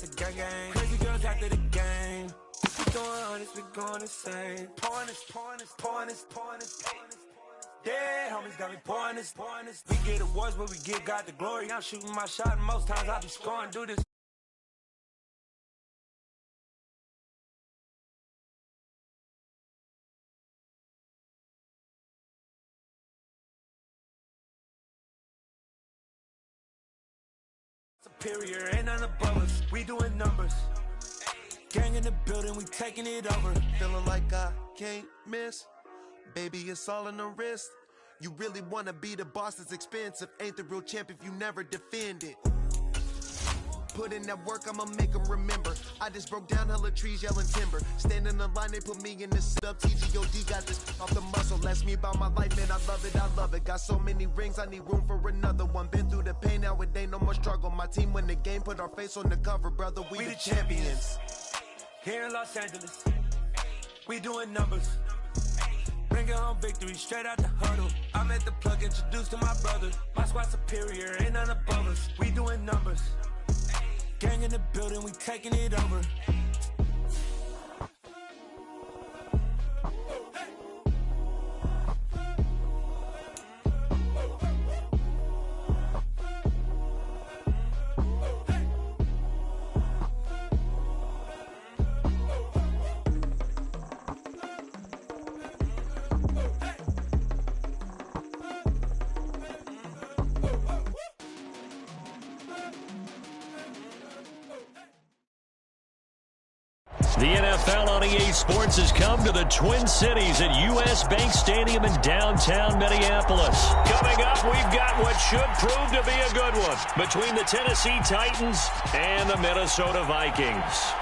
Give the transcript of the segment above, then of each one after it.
that's a gang gang. Crazy girls after the game. We going honest, we going insane. Pouring this. Yeah, homies got me pouring this. We get awards, but we give God the glory. I'm shooting my shot, and most times I be scoring. Do this. Superior, ain't none above us. We doing numbers. Gang in the building, we taking it over. Feeling like I can't miss. Baby, it's all in the wrist. You really wanna be the boss, it's expensive. Ain't the real champ if you never defend it. Put in that work, I'ma make them remember. I just broke down hella trees, yelling timber. Standing in the line, they put me in the sit-up. TGOD got this off the muscle. That's me about my life, man, I love it. Got so many rings, I need room for another one. Been through the pain, now it ain't no more struggle. My team win the game, put our face on the cover, brother. We the champions. Here in Los Angeles, we doing numbers. Bringing home victory straight out the huddle. I'm at the plug, introduced to my brother. My squad superior, ain't none above us. We doing numbers. Gang in the building, we taking it over. The NFL on EA Sports has come to the Twin Cities at U.S. Bank Stadium in downtown Minneapolis. Coming up, we've got what should prove to be a good one between the Tennessee Titans and the Minnesota Vikings.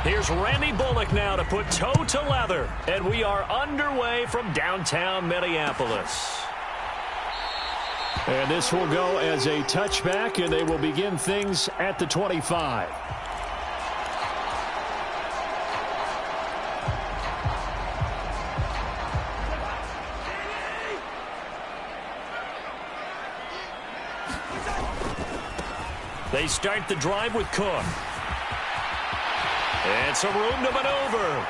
Here's Randy Bullock now to put toe to leather. And we are underway from downtown Minneapolis. And this will go as a touchback, and they will begin things at the 25. They start the drive with Cook. And some room to maneuver.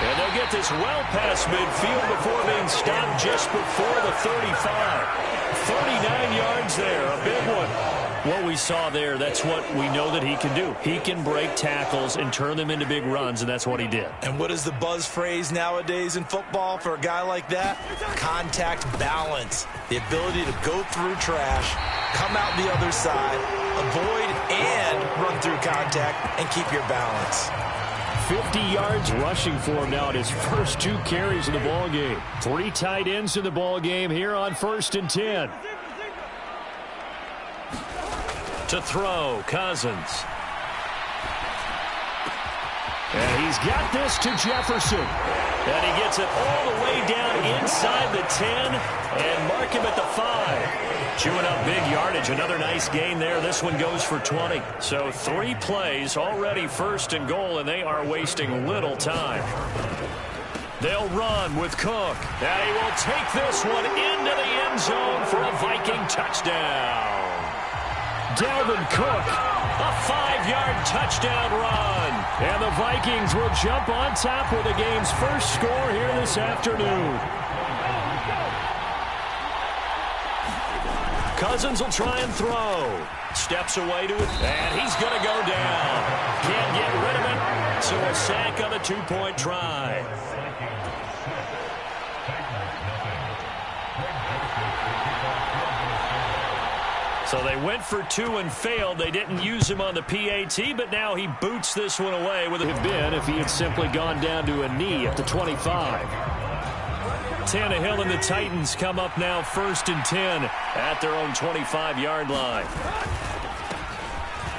And they'll get this well past midfield before being stopped just before the 35. 39 yards there, a big one. What we saw there, that's what we know that he can do. He can break tackles and turn them into big runs, and that's what he did. And what is the buzz phrase nowadays in football for a guy like that? Contact balance. The ability to go through trash, come out the other side, avoid and run through contact, and keep your balance. 50 yards rushing for him now at his first 2 carries in the ballgame. 3 tight ends in the ballgame here on 1st and 10. To throw, Cousins. And he's got this to Jefferson. And he gets it all the way down inside the 10 and mark him at the 5. Chewing up big yardage. Another nice gain there. This one goes for 20. So 3 plays already 1st and goal, and they are wasting little time. They'll run with Cook. And he will take this one into the end zone for a Viking touchdown. Dalvin Cook, a 5-yard touchdown run. And the Vikings will jump on top with the game's first score here this afternoon. Cousins will try and throw. Steps away to it, and he's going to go down. Can't get rid of it, so a sack on a 2-point try. So they went for 2 and failed. They didn't use him on the PAT, but now he boots this one away with it. Have been if he had simply gone down to a knee at the 25. Tannehill and the Titans come up now 1st and 10 at their own 25-yard line.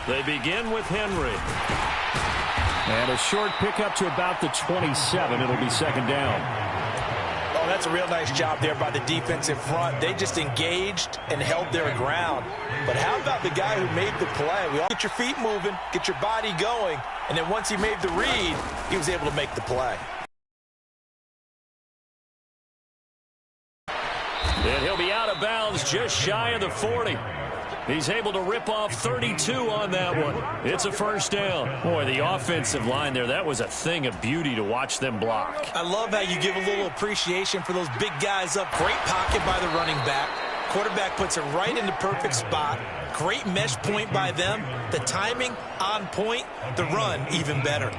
They begin with Henry. And a short pickup to about the 27. It'll be 2nd down. that's a real nice job there by the defense in front. They just engaged and held their ground. But how about the guy who made the play? We all get your feet moving, get your body going, and then once he made the read, he was able to make the play. And he'll be out of bounds just shy of the 40. He's able to rip off 32 on that one. It's a first down. Boy, the offensive line there, that was a thing of beauty to watch them block. I love how you give a little appreciation for those big guys up. Great pocket by the running back. Quarterback puts it right in the perfect spot. Great mesh point by them. The timing on point. The run even better.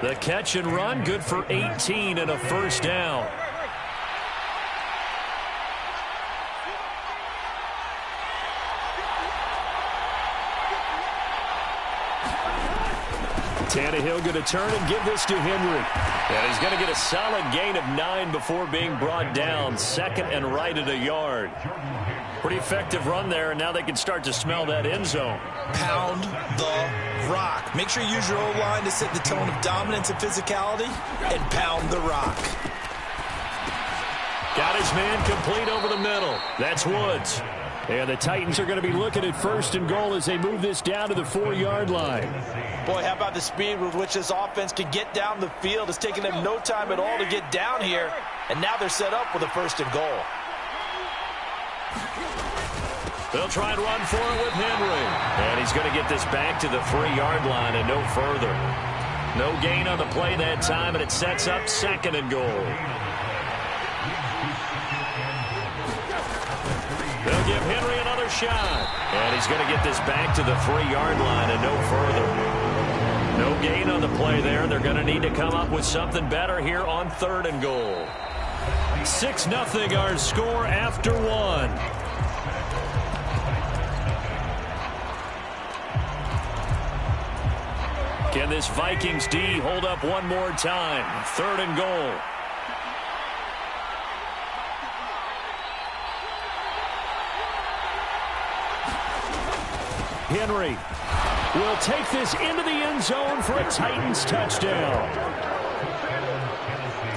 The catch and run, good for 18 and a first down. Tannehill going to turn and give this to Henry. And he's going to get a solid gain of 9 before being brought down. Second and right at a yard. Pretty effective run there, and now they can start to smell that end zone. Pound the rock. Make sure you use your O-line to set the tone of dominance and physicality, and pound the rock. Got his man complete over the middle. That's Woods. And the Titans are going to be looking at first and goal as they move this down to the 4-yard line. Boy, how about the speed with which this offense can get down the field? It's taken them no time at all to get down here, and now they're set up with a first and goal. They'll try and run for it with Henry. And he's going to get this back to the 3-yard line and no further. No gain on the play that time, and it sets up second and goal. They'll give Henry another shot. And he's going to get this back to the 3-yard line and no further. No gain on the play there. They're going to need to come up with something better here on third and goal. 6-0 our score after 1. Can this Vikings D hold up one more time? Third and goal. Henry will take this into the end zone for a Titans touchdown.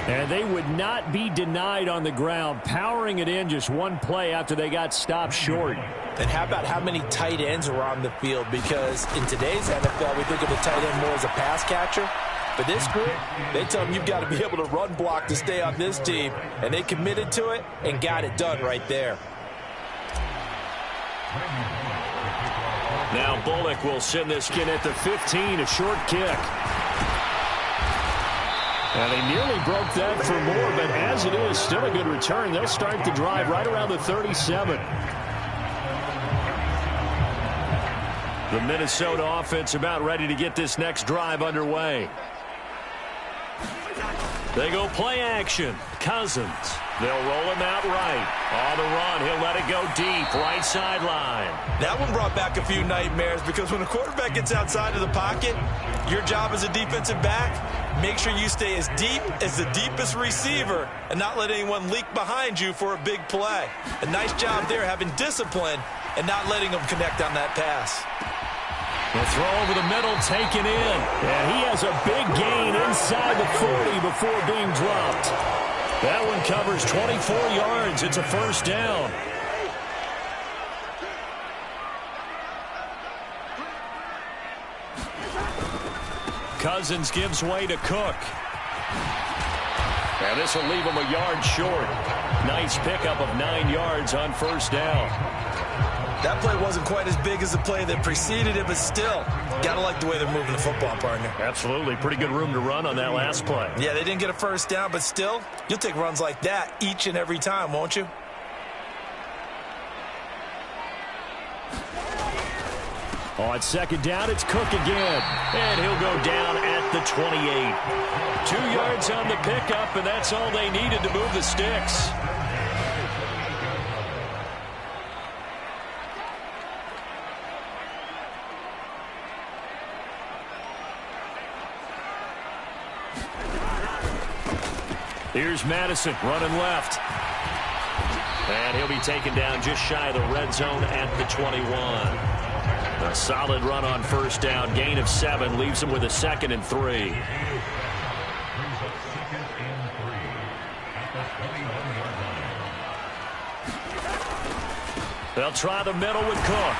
And they would not be denied on the ground, powering it in just one play after they got stopped short. And how about how many tight ends are on the field? Because in today's NFL, we think of the tight end more as a pass catcher. But this group, they tell them you've got to be able to run block to stay on this team. And they committed to it and got it done right there. Now Bullock will send this kid at the 15, a short kick. And they nearly broke that for more, but as it is, still a good return. They'll start the drive right around the 37. The Minnesota offense about ready to get this next drive underway. They go play action. Cousins. They'll roll him out right. On the run, he'll let it go deep, right sideline. That one brought back a few nightmares because when a quarterback gets outside of the pocket, your job as a defensive back, make sure you stay as deep as the deepest receiver and not let anyone leak behind you for a big play. A nice job there having discipline and not letting them connect on that pass. The throw over the middle, taken in. And he has a big gain inside the 40 before being dropped. That one covers 24 yards. It's a first down. Cousins gives way to Cook. And this will leave him a yard short. Nice pickup of 9 yards on first down. That play wasn't quite as big as the play that preceded it, but still, got to like the way they're moving the football, partner. Absolutely. Pretty good room to run on that last play. Yeah, they didn't get a first down, but still, you'll take runs like that each and every time, won't you? On second down, it's Cook again. And he'll go down at the 28. 2 yards on the pickup, and that's all they needed to move the sticks. Here's Madison running left. And he'll be taken down just shy of the red zone at the 21. A solid run on first down. Gain of 7 leaves him with a 2nd and 3. They'll try the middle with Cook.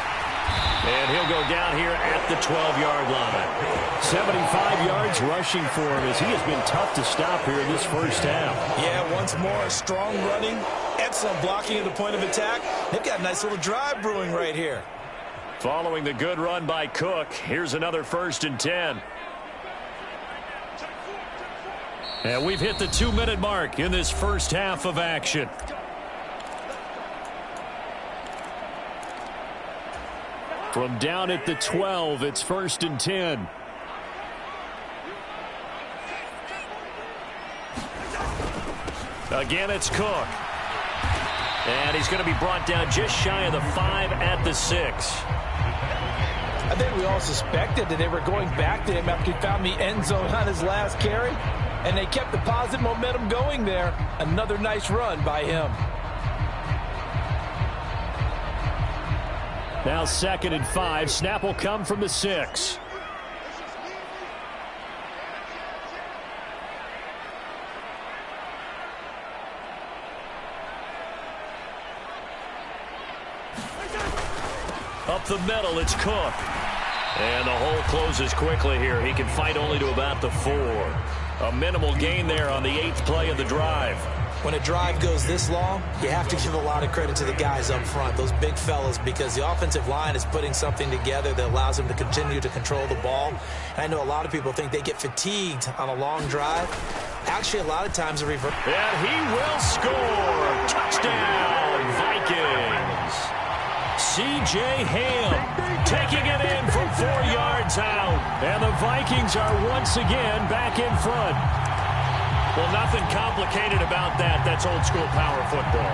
And he'll go down here at the 12-yard line. 75 yards rushing for him as he has been tough to stop here in this first half. Yeah, once more, strong running, excellent blocking at the point of attack. They've got a nice little drive brewing right here. Following the good run by Cook, here's another 1st and 10. And we've hit the 2-minute mark in this first half of action. From down at the 12, it's 1st and 10. Again, it's Cook. And he's going to be brought down just shy of the 5 at the 6. I think we all suspected that they were going back to him after he found the end zone on his last carry. And they kept the positive momentum going there. Another nice run by him. Now 2nd and 5. Snap will come from the 6. Up the middle, it's Cook. And the hole closes quickly here. He can fight only to about the 4. A minimal gain there on the 8th play of the drive. When a drive goes this long, you have to give a lot of credit to the guys up front, those big fellas, because the offensive line is putting something together that allows them to continue to control the ball. And I know a lot of people think they get fatigued on a long drive. Actually, a lot of times a reverse. And he will score. Touchdown, Vikings. C.J. Ham taking it in from 4 yards out. And the Vikings are once again back in front. Well, nothing complicated about that. That's old school power football.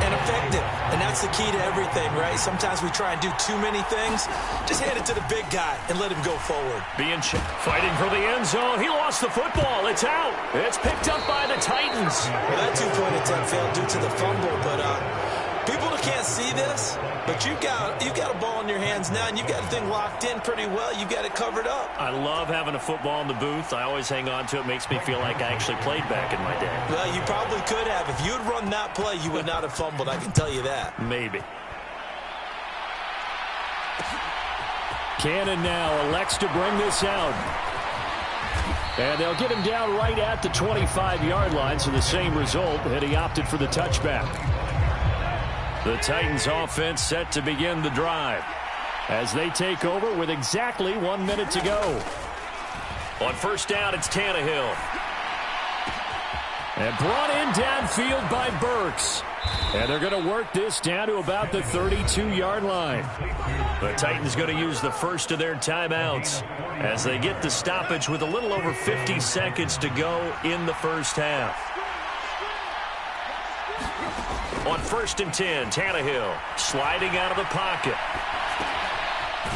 And effective. And that's the key to everything, right? Sometimes we try and do too many things. Just hand it to the big guy and let him go forward. Fighting for the end zone. He lost the football. It's out. It's picked up by the Titans. Well, that 2-point attempt failed due to the fumble, but people can't see this, but you've got a ball in your hands now, and you've got the thing locked in pretty well. You've got it covered up. I love having a football in the booth. I always hang on to it. Makes me feel like I actually played back in my day. Well, you probably could have. If you had run that play, you would not have fumbled. I can tell you that. Maybe. Cannon now elects to bring this out. And they'll get him down right at the 25-yard line, so the same result, and he opted for the touchback. The Titans offense set to begin the drive as they take over with exactly 1 minute to go. On 1st down, it's Tannehill. And brought in downfield by Burks. And they're going to work this down to about the 32-yard line. The Titans going to use the first of their timeouts as they get the stoppage with a little over 50 seconds to go in the first half. On 1st and 10, Tannehill sliding out of the pocket.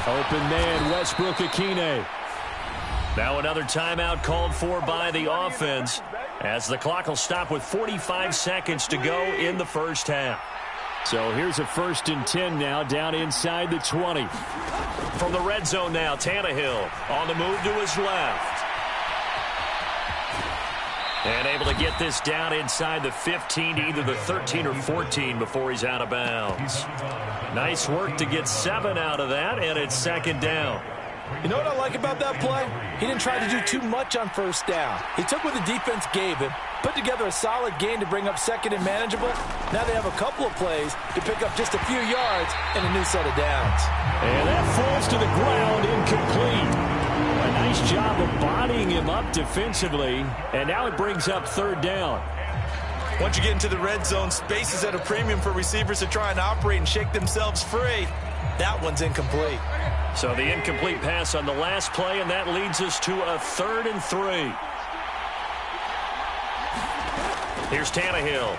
Open man, Westbrook-Ikhine. Now another timeout called for by the offense as the clock will stop with 45 seconds to go in the first half. So here's a 1st and 10 now down inside the 20. From the red zone now, Tannehill on the move to his left. And able to get this down inside the 15 to either the 13 or 14 before he's out of bounds. Nice work to get 7 out of that, and it's 2nd down. You know what I like about that play? He didn't try to do too much on 1st down. He took what the defense gave him, put together a solid gain to bring up 2nd and manageable. Now they have a couple of plays to pick up just a few yards and a new set of downs. And that falls to the ground, incomplete. A nice job of bodying him up defensively, and now it brings up 3rd down. Once you get into the red zone, space is at a premium for receivers to try and operate and shake themselves free. That one's incomplete. So the incomplete pass on the last play, and that leads us to a 3rd and 3. Here's Tannehill,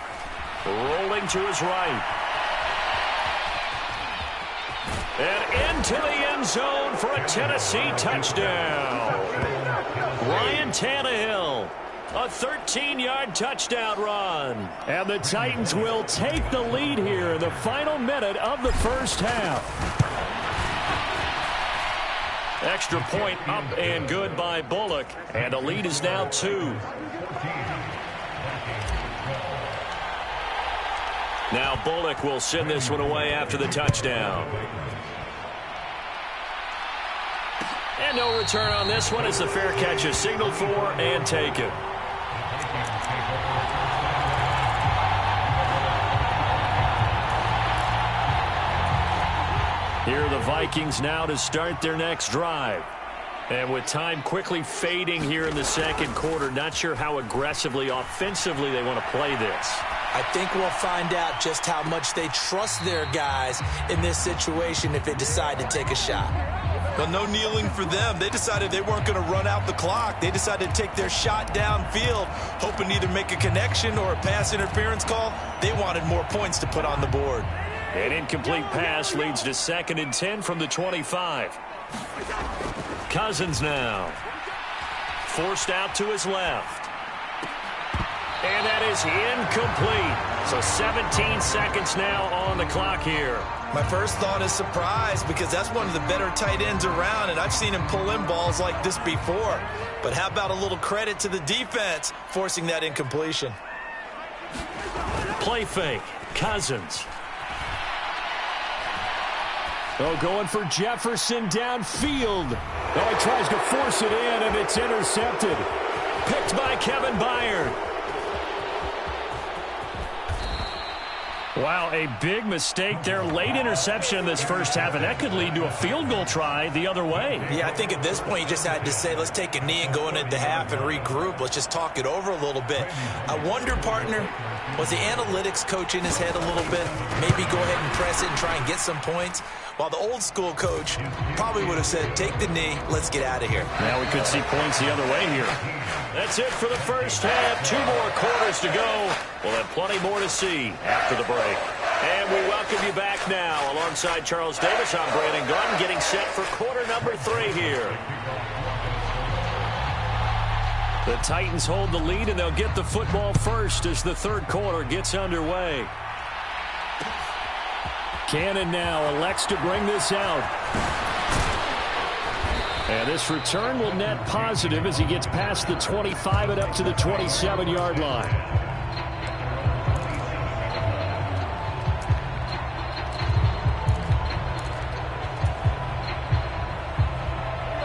rolling to his right. And into the end zone for a Tennessee touchdown. Ryan Tannehill, a 13-yard touchdown run. And the Titans will take the lead here in the final minute of the first half. Extra point up and good by Bullock. And the lead is now 2. Now Bullock will send this one away after the touchdown. And no return on this one. It's the fair catch is signaled for and taken. Here are the Vikings now to start their next drive. And with time quickly fading here in the second quarter, not sure how aggressively, offensively they want to play this. I think we'll find out just how much they trust their guys in this situation if they decide to take a shot. Well, no kneeling for them. They decided they weren't going to run out the clock. They decided to take their shot downfield, hoping to either make a connection or a pass interference call. They wanted more points to put on the board. An incomplete pass leads to 2nd and 10 from the 25. Cousins now. Forced out to his left. And that is incomplete. So 17 seconds now on the clock here. My first thought is surprise because that's one of the better tight ends around, and I've seen him pull in balls like this before. But how about a little credit to the defense forcing that incompletion? Play fake. Cousins. Oh, going for Jefferson downfield. Oh, he tries to force it in, and it's intercepted. Picked by Kevin Byard. Wow, a big mistake there. Late interception in this first half, and that could lead to a field goal try the other way. Yeah, I think at this point you just had to say, let's take a knee and go into the half and regroup. Let's just talk it over a little bit. I wonder, partner, was the analytics coach in his head a little bit? Maybe go ahead and press it and try and get some points? While the old school coach probably would have said, take the knee, let's get out of here. Now we could see points the other way here. That's it for the first half. 2 more quarters to go. We'll have plenty more to see after the break. And we welcome you back now. Alongside Charles Davis, I'm Brandon Gunn, getting set for quarter number 3 here. The Titans hold the lead, and they'll get the football first as the third quarter gets underway. Cannon now elects to bring this out. And this return will net positive as he gets past the 25 and up to the 27-yard line.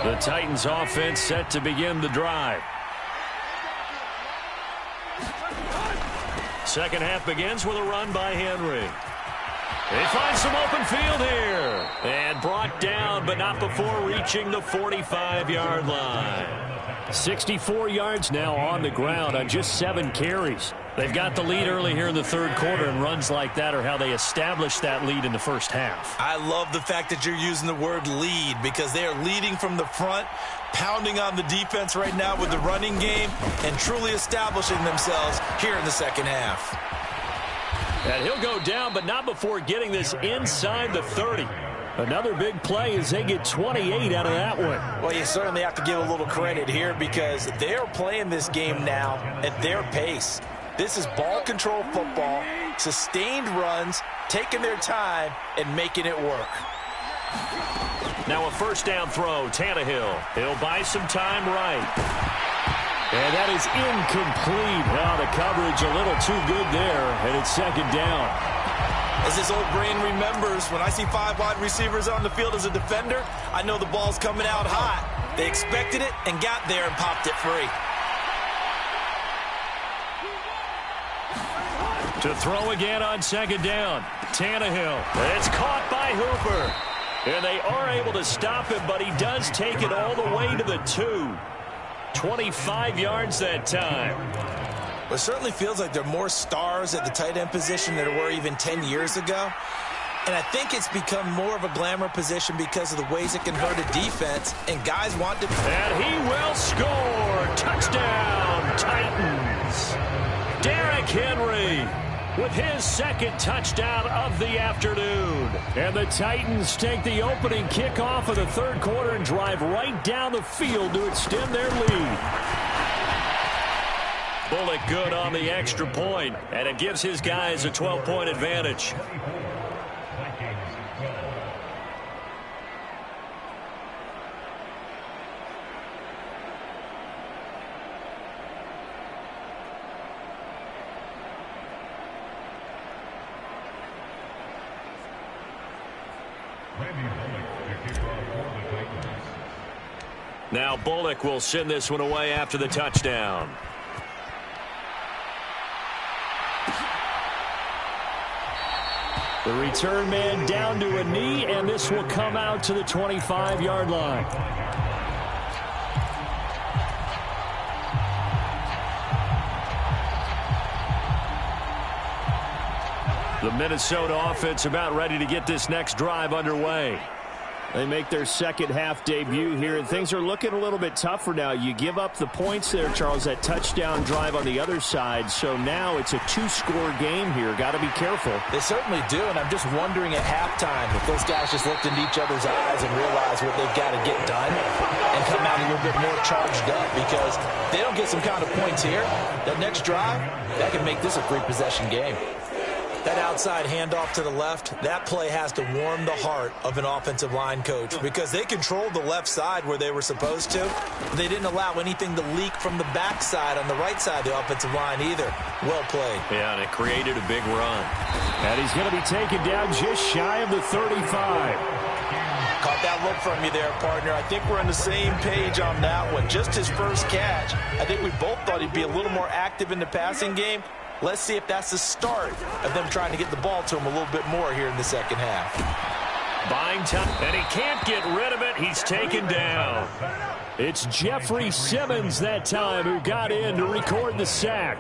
The Titans offense set to begin the drive. Second half begins with a run by Henry. They find some open field here. And brought down, but not before reaching the 45-yard line. 64 yards now on the ground on just 7 carries. They've got the lead early here in the third quarter, and runs like that are how they established that lead in the first half. I love the fact that you're using the word lead because they are leading from the front, pounding on the defense right now with the running game, and truly establishing themselves here in the second half. And he'll go down, but not before getting this inside the 30. Another big play as they get 28 out of that one. Well, you certainly have to give a little credit here because they're playing this game now at their pace. This is ball control football, sustained runs, taking their time, and making it work. Now a first down throw, Tannehill. He'll buy some time right. And that is incomplete. Now the coverage a little too good there, and it's second down. As this old brain remembers, when I see 5 wide receivers on the field as a defender, I know the ball's coming out hot. They expected it and got there and popped it free. To throw again on second down, Tannehill. It's caught by Hooper. And they are able to stop him, but he does take it all the way to the 2. 25 yards that time. It certainly feels like there are more stars at the tight end position than there were even 10 years ago. And I think it's become more of a glamour position because of the ways it can hurt a defense, and guys want to... And he will score. Touchdown, Titans. Derrick Henry with his second touchdown of the afternoon. And the Titans take the opening kickoff of the third quarter and drive right down the field to extend their lead. Bullock good on the extra point, and it gives his guys a 12-point advantage. Now Bullock will send this one away after the touchdown. The return man down to a knee, and this will come out to the 25-yard line. The Minnesota offense about ready to get this next drive underway. They make their second half debut here, and things are looking a little bit tougher now. You give up the points there, Charles, that touchdown drive on the other side. So now it's a two-score game here. Got to be careful. They certainly do, and I'm just wondering at halftime if those guys just looked into each other's eyes and realized what they've got to get done and come out a little bit more charged up, because if they don't get some kind of points here, that next drive, that can make this a three-possession game. That outside handoff to the left, that play has to warm the heart of an offensive line coach, because they controlled the left side where they were supposed to. They didn't allow anything to leak from the backside on the right side of the offensive line either. Well played. Yeah, and it created a big run. And he's going to be taken down just shy of the 35. Caught that look from you there, partner. I think we're on the same page on that one. Just his first catch. I think we both thought he'd be a little more active in the passing game. Let's see if that's the start of them trying to get the ball to him a little bit more here in the second half. Buying time, and he can't get rid of it. He's taken down. It's Jeffrey Simmons that time who got in to record the sack.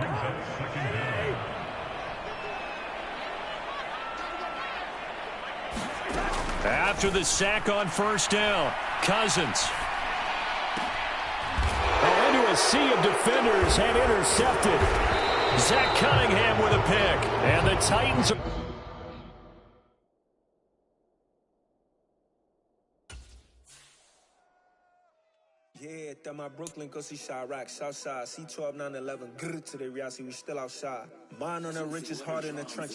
After the sack on first down, Cousins. Into a sea of defenders and intercepted. Zach Cunningham with a pick. And the Titans are... Yeah, that my Brooklyn, go see Chirac, Southside, C12, 911, grrr to the reality, we still outside. Mine on the richest, heart in the trenches.